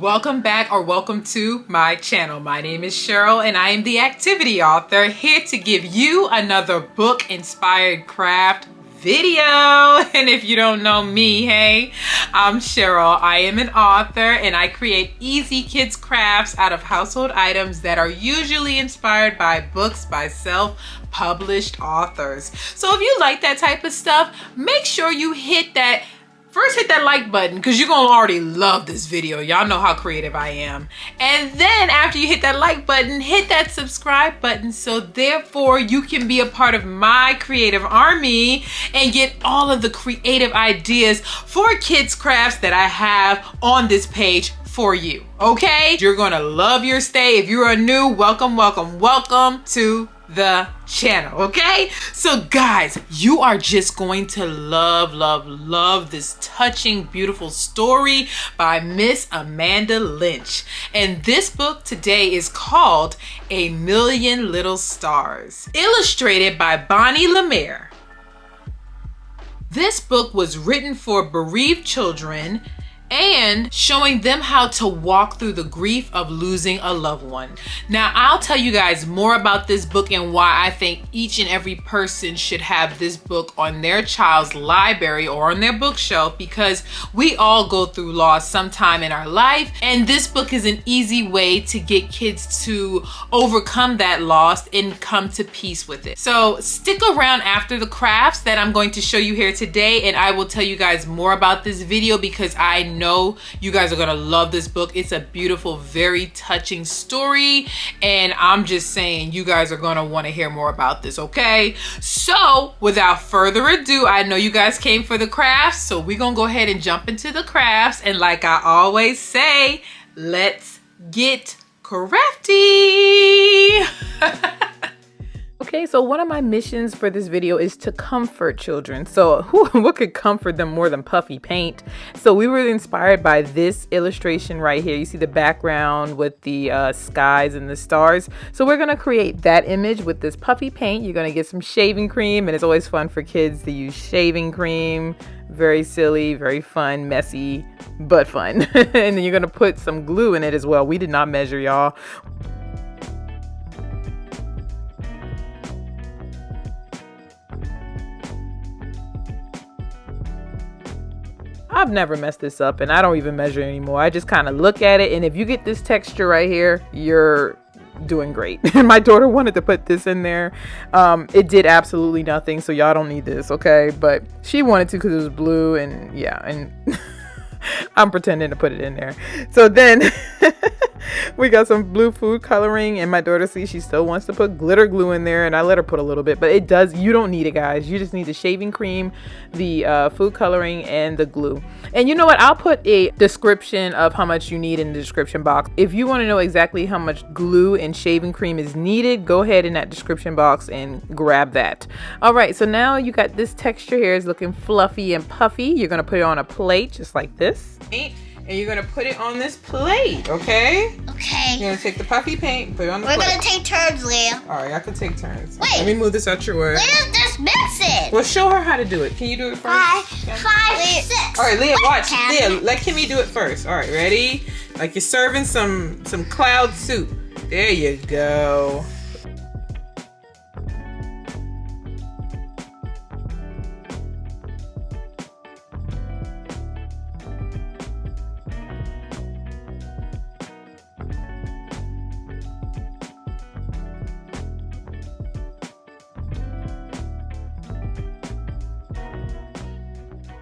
Welcome back or welcome to my channel. My name is Cheryl and I am the activity author here to give you another book inspired craft video. And if you don't know me, hey, I'm Cheryl. I am an author and I create easy kids crafts out of household items that are usually inspired by books by self-published authors. So if you like that type of stuff, make sure you hit that like button because you're gonna already love this video. Y'all know how creative I am. And then after you hit that like button, hit that subscribe button so therefore you can be a part of my creative army and get all of the creative ideas for kids crafts that I have on this page for you. Okay? You're gonna love your stay. If you are new, welcome to the channel. Okay, so guys, you are just going to love this touching, beautiful story by Miss Amanda Lynch. And this book today is called A Million Little Stars, illustrated by Bonnie Lemire. This book was written for bereaved children and showing them how to walk through the grief of losing a loved one. Now, I'll tell you guys more about this book and why I think each and every person should have this book on their child's library or on their bookshelf, because we all go through loss sometime in our life, and this book is an easy way to get kids to overcome that loss and come to peace with it. So stick around after the crafts that I'm going to show you here today, and I will tell you guys more about this video because I know you guys are gonna love this book. It's a beautiful, very touching story, and I'm just saying you guys are gonna want to hear more about this. Okay, so without further ado, I know you guys came for the crafts, so we're gonna go ahead and jump into the crafts, and like I always say, let's get crafty. Okay, so one of my missions for this video is to comfort children. So what could comfort them more than puffy paint? So we were inspired by this illustration right here. You see the background with the skies and the stars. So we're gonna create that image with this puffy paint. You're gonna get some shaving cream, and it's always fun for kids to use shaving cream. Very silly, very fun, messy, but fun. And then you're gonna put some glue in it as well. We did not measure, y'all. I've never messed this up, and I don't even measure anymore. I just kind of look at it, and if you get this texture right here, you're doing great. And my daughter wanted to put this in there. It did absolutely nothing, so y'all don't need this, okay? But she wanted to because it was blue, and yeah, and I'm pretending to put it in there. So then we got some blue food coloring, and my daughter, see, she still wants to put glitter glue in there, and I let her put a little bit, but it does, you don't need it, guys. You just need the shaving cream, the food coloring, and the glue. And you know what? I'll put a description of how much you need in the description box. If you want to know exactly how much glue and shaving cream is needed, go ahead in that description box and grab that. All right, so now you got this texture here is looking fluffy and puffy. You're going to put it on a plate just like this. And you're gonna put it on this plate, okay? Okay. You're gonna take the puffy paint, put it on the plate. We're gonna take turns, Leah. Alright, I can take turns. Wait. Let me move this out your way. Leah's just mixing. Well, show her how to do it. Can you do it first? Five, 6. Alright, Leah, watch. Leah, let Kimmy do it first. Alright, ready? Like you're serving some cloud soup. There you go.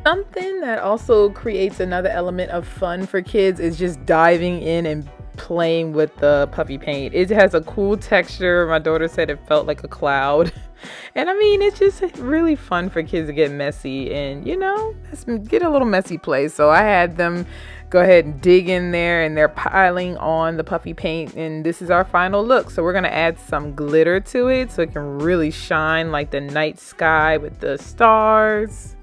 Something that also creates another element of fun for kids is just diving in and playing with the puffy paint. It has a cool texture. My daughter said it felt like a cloud. And I mean, it's just really fun for kids to get messy and, you know, get a little messy play. So I had them go ahead and dig in there, and they're piling on the puffy paint, and this is our final look. So we're going to add some glitter to it so it can really shine like the night sky with the stars.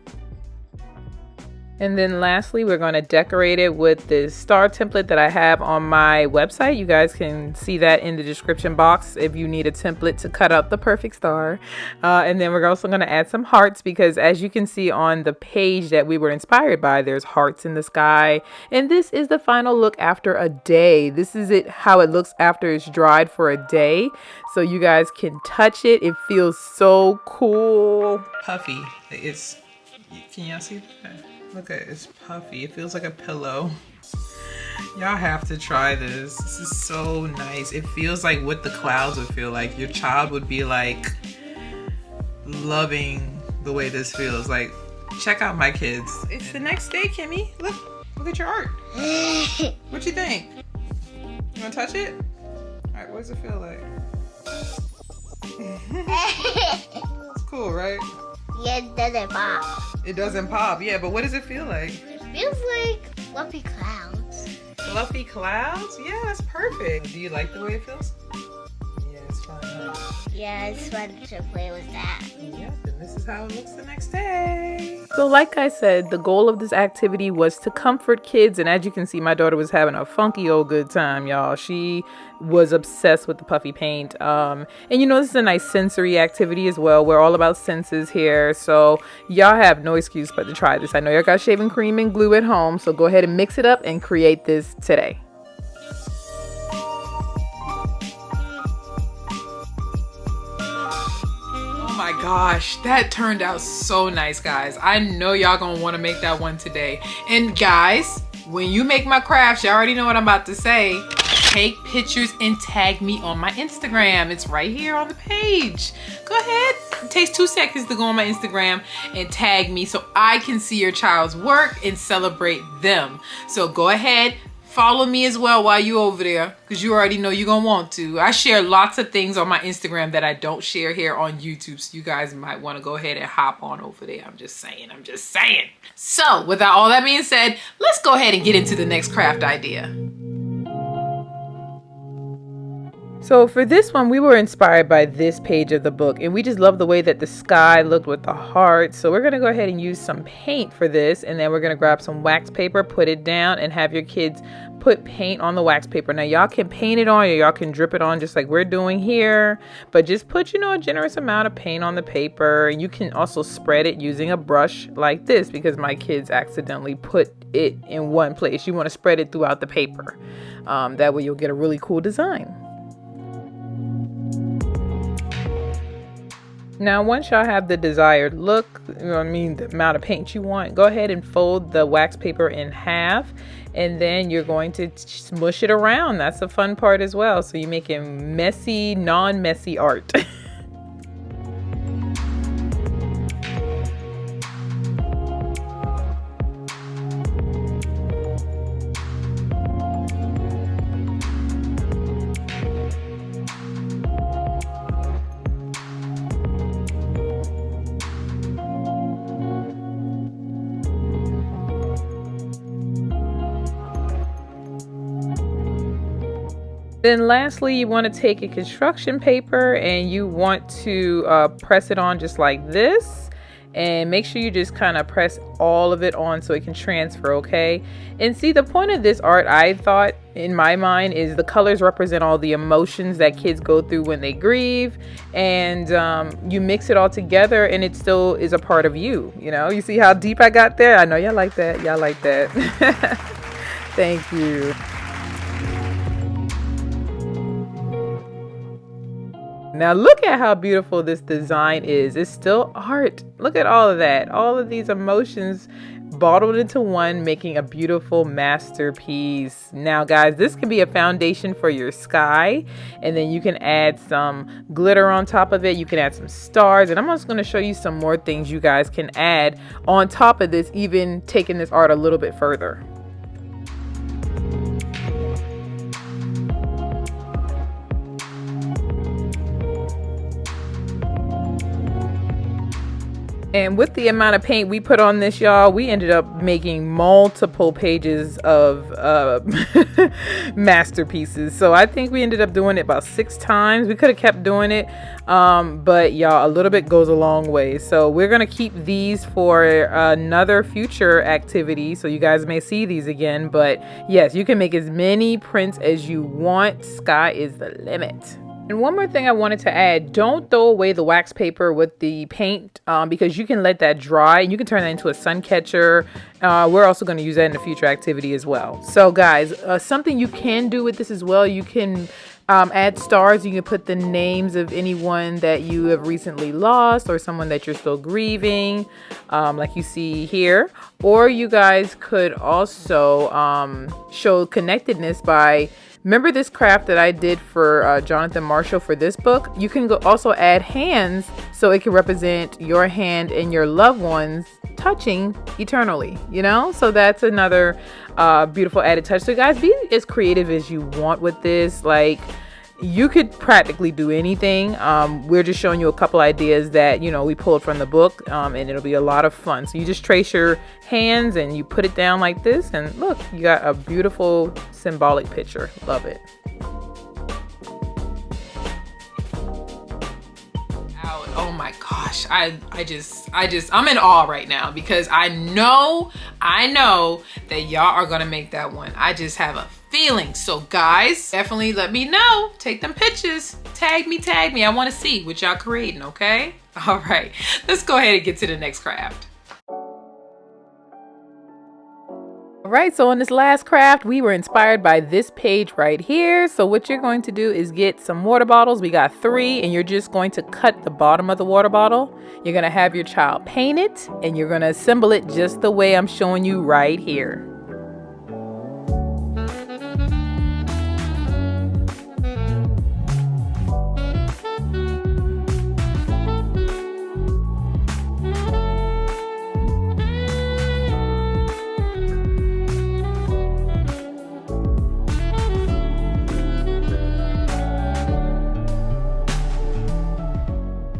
And then lastly, we're going to decorate it with this star template that I have on my website. You guys can see that in the description box if you need a template to cut out the perfect star. And then we're also going to add some hearts because as you can see on the page that we were inspired by, there's hearts in the sky. And this is the final look after a day. This is how it looks after it's dried for a day. So you guys can touch it. It feels so cool. Puffy. Can y'all see that? Look at it, it's puffy. It feels like a pillow. Y'all have to try this. This is so nice. It feels like what the clouds would feel like. Your child would be like loving the way this feels. Like, check out my kids. It's the next day, Kimmy. Look at your art. What you think? You wanna touch it? All right, what does it feel like? It's cool, right? Yeah, it doesn't pop. It doesn't pop, yeah, but what does it feel like? It feels like fluffy clouds. Fluffy clouds? Yeah, that's perfect. Do you like the way it feels? Yeah, it's fun, huh? Yeah, it's fun to play with that. Yep, and this is how it looks the next day. So like I said, the goal of this activity was to comfort kids, and as you can see, my daughter was having a funky old good time, y'all. She was obsessed with the puffy paint. And you know, this is a nice sensory activity as well. We're all about senses here, so y'all have no excuse but to try this. I know y'all got shaving cream and glue at home, so go ahead and mix it up and create this today. Oh my gosh, that turned out so nice, guys. I know y'all gonna want to make that one today. And guys, when you make my crafts, you already know what I'm about to say. Take pictures and tag me on my Instagram. It's right here on the page. Go ahead. It takes 2 seconds to go on my Instagram and tag me so I can see your child's work and celebrate them. So go ahead. Follow me as well while you're over there because you already know you're going to want to. I share lots of things on my Instagram that I don't share here on YouTube. So you guys might want to go ahead and hop on over there. I'm just saying. So without all that being said, let's go ahead and get into the next craft idea. So for this one, we were inspired by this page of the book, and we just love the way that the sky looked with the heart. So we're going to go ahead and use some paint for this, and then we're going to grab some wax paper, put it down, and have your kids put paint on the wax paper. Now y'all can paint it on, or y'all can drip it on just like we're doing here, but just put, you know, a generous amount of paint on the paper. And you can also spread it using a brush like this because my kids accidentally put it in one place. You want to spread it throughout the paper. That way you'll get a really cool design. Now, once y'all have the desired look, you know what I mean, the amount of paint you want, go ahead and fold the wax paper in half, and then you're going to smush it around. That's the fun part as well. So you're making messy, non-messy art. Then lastly, you want to take a construction paper and you want to press it on just like this, and make sure you just kind of press all of it on so it can transfer, okay? And see, the point of this art, I thought in my mind, is the colors represent all the emotions that kids go through when they grieve, and you mix it all together and it still is a part of you, you know? You see how deep I got there? I know y'all like that. Y'all like that. Thank you. Now look at how beautiful this design is. It's still art. Look at all of that. All of these emotions bottled into one, making a beautiful masterpiece. Now guys, this can be a foundation for your sky, and then you can add some glitter on top of it. You can add some stars, and I'm just going to show you some more things you guys can add on top of this, even taking this art a little bit further. And with the amount of paint we put on this, y'all, we ended up making multiple pages of masterpieces. So I think we ended up doing it about 6 times. We could have kept doing it, but y'all, a little bit goes a long way. So we're gonna keep these for another future activity, so you guys may see these again. But yes, you can make as many prints as you want. Sky is the limit. And one more thing I wanted to add, don't throw away the wax paper with the paint, because you can let that dry and you can turn that into a sun catcher. We're also going to use that in a future activity as well. So guys, something you can do with this as well, you can add stars. You can put the names of anyone that you have recently lost or someone that you're still grieving, like you see here. Or you guys could also show connectedness by, remember this craft that I did for Jonathan Marshall for this book? You can also add hands, so it can represent your hand and your loved ones touching eternally, you know? So that's another beautiful added touch. So guys, be as creative as you want with this. Like, you could practically do anything. We're just showing you a couple ideas that, you know, we pulled from the book, and it'll be a lot of fun. So you just trace your hands and you put it down like this, and look, you got a beautiful symbolic picture. Love it. Oh my gosh, I'm in awe right now, because I know that y'all are gonna make that one. I just have a feeling. So guys, definitely let me know. Take them pictures. Tag me. I want to see what y'all creating, okay? All right, let's go ahead and get to the next craft. All right, so on this last craft, we were inspired by this page right here. So what you're going to do is get some water bottles. We got 3, and you're just going to cut the bottom of the water bottle. You're going to have your child paint it, and you're going to assemble it just the way I'm showing you right here.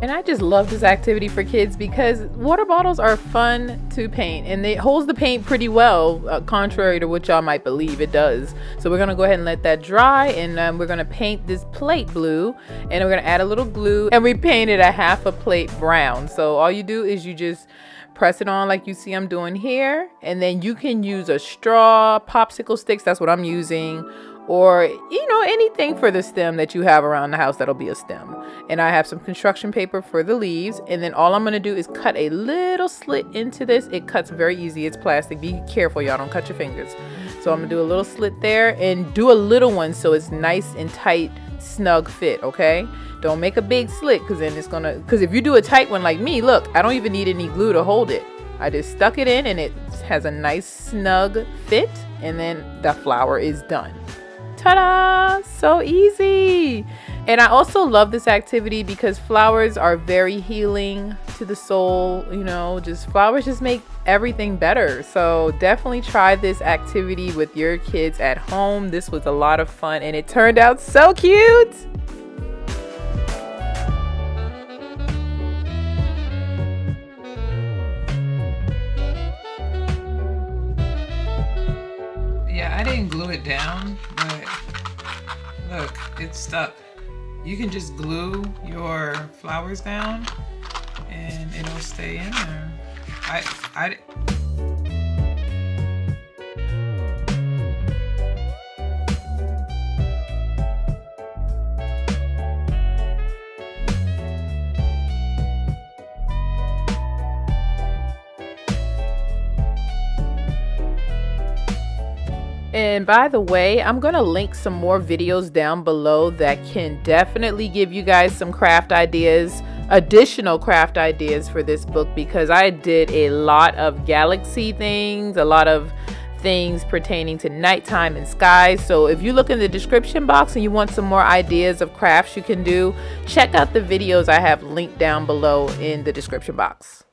And I just love this activity for kids because water bottles are fun to paint, and it holds the paint pretty well, contrary to what y'all might believe it does. So we're gonna go ahead and let that dry, and we're gonna paint this plate blue, and we're gonna add a little glue, and we painted a half a plate brown. So all you do is you just press it on like you see I'm doing here, and then you can use a straw, popsicle sticks, that's what I'm using, or you know, anything for the stem that you have around the house that'll be a stem. And I have some construction paper for the leaves, and then all I'm going to do is cut a little slit into this. It cuts very easy. It's plastic. Be careful, y'all, don't cut your fingers. So I'm gonna do a little slit there, and do a little one so it's nice and tight, snug fit. Okay, don't make a big slit, because then it's gonna, because if you do a tight one like me, look, I don't even need any glue to hold it. I just stuck it in, and it has a nice snug fit, and then the flower is done. Ta-da! So easy. And I also love this activity because flowers are very healing to the soul. You know, just flowers just make everything better. So definitely try this activity with your kids at home. This was a lot of fun, and it turned out so cute. Yeah, I didn't glue it down, but look, it's stuck. You can just glue your flowers down and it'll stay in there. And by the way, I'm going to link some more videos down below that can definitely give you guys some craft ideas, additional craft ideas for this book, because I did a lot of galaxy things, a lot of things pertaining to nighttime and skies. So if you look in the description box and you want some more ideas of crafts you can do, check out the videos I have linked down below in the description box.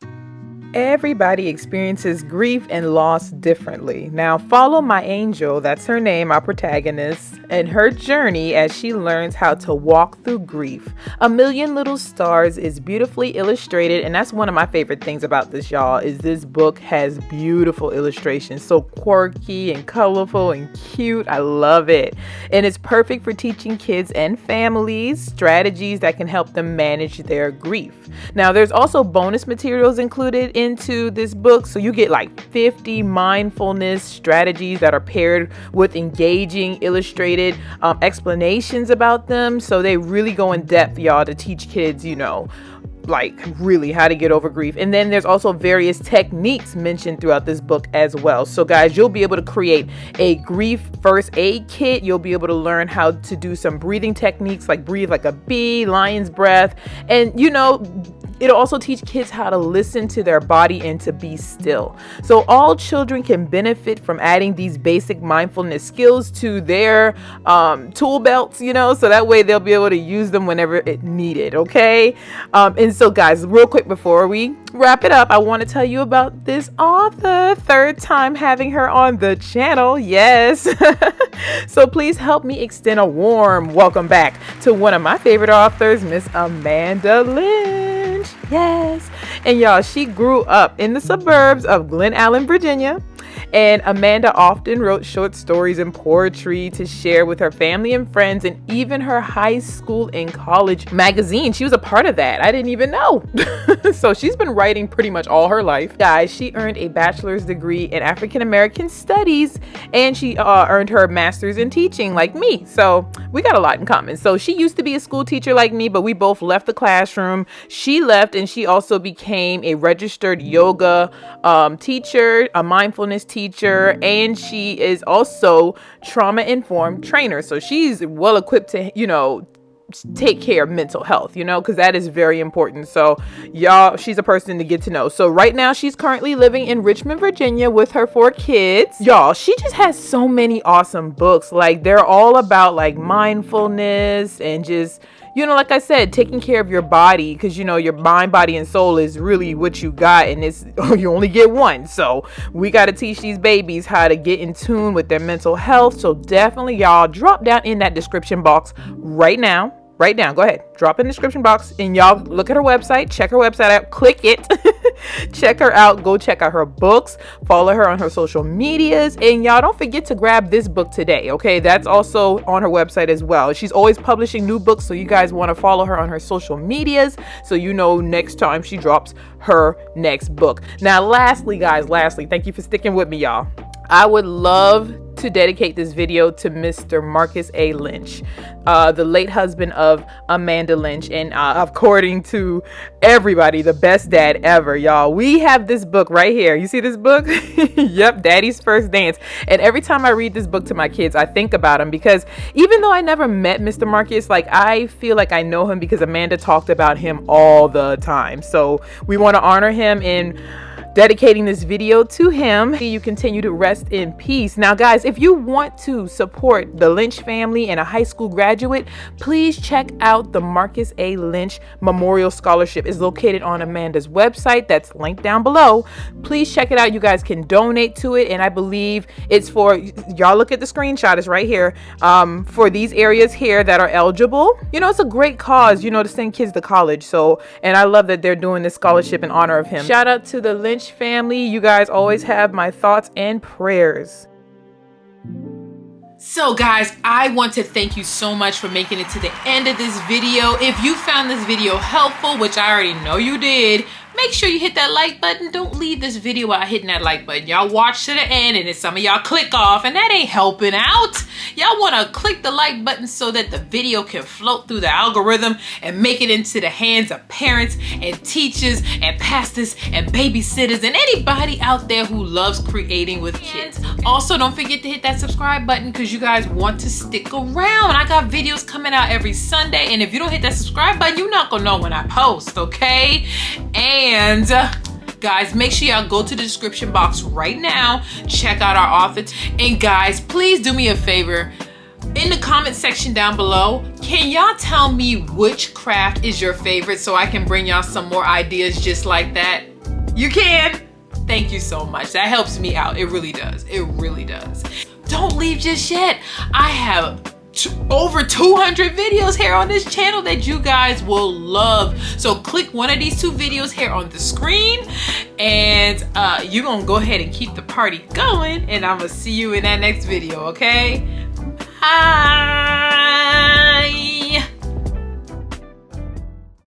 Everybody experiences grief and loss differently. Now follow my angel, that's her name, our protagonist, and her journey as she learns how to walk through grief. A Million Little Stars is beautifully illustrated, and that's one of my favorite things about this, y'all, is this book has beautiful illustrations. So quirky and colorful and cute. I love it. And it's perfect for teaching kids and families strategies that can help them manage their grief. Now there's also bonus materials included into this book, so you get like 50 mindfulness strategies that are paired with engaging illustrated explanations about them. So they really go in depth, y'all, to teach kids, you know, like really how to get over grief. And then there's also various techniques mentioned throughout this book as well. So guys, you'll be able to create a grief first aid kit. You'll be able to learn how to do some breathing techniques, like breathe like a bee, lion's breath. And you know, it'll also teach kids how to listen to their body and to be still. So all children can benefit from adding these basic mindfulness skills to their tool belts, you know, so that way they'll be able to use them whenever it needed. Okay. And so guys, real quick before we wrap it up, I want to tell you about this author. Third time having her on the channel. Yes. So please help me extend a warm welcome back to one of my favorite authors, Miss Amanda Lynch. Yes. And y'all, she grew up in the suburbs of Glen Allen, Virginia. And Amanda often wrote short stories and poetry to share with her family and friends, and even her high school and college magazine. She was a part of that. I didn't even know. So she's been writing pretty much all her life. Guys, she earned a bachelor's degree in African American studies, and she earned her master's in teaching like me. So we got a lot in common. So she used to be a school teacher like me, but we both left the classroom. She left, and she also became a registered yoga teacher, a mindfulness teacher, and she is also trauma-informed trainer. So she's well equipped to, you know, take care of mental health, you know, because that is very important. So y'all, she's a person to get to know. So right now she's currently living in Richmond, Virginia with her 4 kids. Y'all, she just has so many awesome books. Like they're all about like mindfulness and just, you know, like I said, taking care of your body, because you know your mind, body, and soul is really what you got, and it's you only get one. So we got to teach these babies how to get in tune with their mental health. So definitely, y'all, drop down in that description box right now. Right now, go ahead, drop in the description box, and y'all look at her website, check her website out, click it, check her out, go check out her books, follow her on her social medias, and y'all don't forget to grab this book today, okay? That's also on her website as well. She's always publishing new books, so you guys want to follow her on her social medias so you know next time she drops her next book. Now, lastly, guys, thank you for sticking with me, y'all. I would love to dedicate this video to Mr. Marcus A. Lynch, the late husband of Amanda Lynch, and according to everybody, the best dad ever, y'all. We have this book right here. You see this book? Yep, Daddy's First Dance. And every time I read this book to my kids, I think about him, because even though I never met Mr. Marcus, like I feel like I know him because Amanda talked about him all the time. So we want to honor him in dedicating this video to him. You continue to rest in peace. Now guys, if you want to support the Lynch family and a high school graduate, please check out the Marcus A. Lynch Memorial Scholarship. It's located on Amanda's website. That's linked down below. Please check it out. You guys can donate to it, and I believe it's for, y'all look at the screenshot, it's right here, for these areas here that are eligible. You know, it's a great cause, you know, to send kids to college. So, and I love that they're doing this scholarship in honor of him. Shout out to the Lynch family. You guys always have my thoughts and prayers. So guys, I want to thank you so much for making it to the end of this video. If you found this video helpful, which I already know you did, make sure you hit that like button. Don't leave this video without hitting that like button. Y'all watch to the end, and then some of y'all click off, and that ain't helping out. Y'all want to click the like button so that the video can float through the algorithm and make it into the hands of parents and teachers and pastors and babysitters and anybody out there who loves creating with kids. Also, don't forget to hit that subscribe button because you guys want to stick around. I got videos coming out every Sunday, and if you don't hit that subscribe button, you're not gonna know when I post, okay? And guys, make sure y'all go to the description box right now, check out our author. And guys, please do me a favor. In the comment section down below, can y'all tell me which craft is your favorite so I can bring y'all some more ideas just like that? You can? Thank you so much. That helps me out. It really does. It really does. Don't leave just yet. I have over 200 videos here on this channel that you guys will love. So click one of these 2 videos here on the screen, and you're gonna go ahead and keep the party going, and I'm gonna see you in that next video, okay? Bye.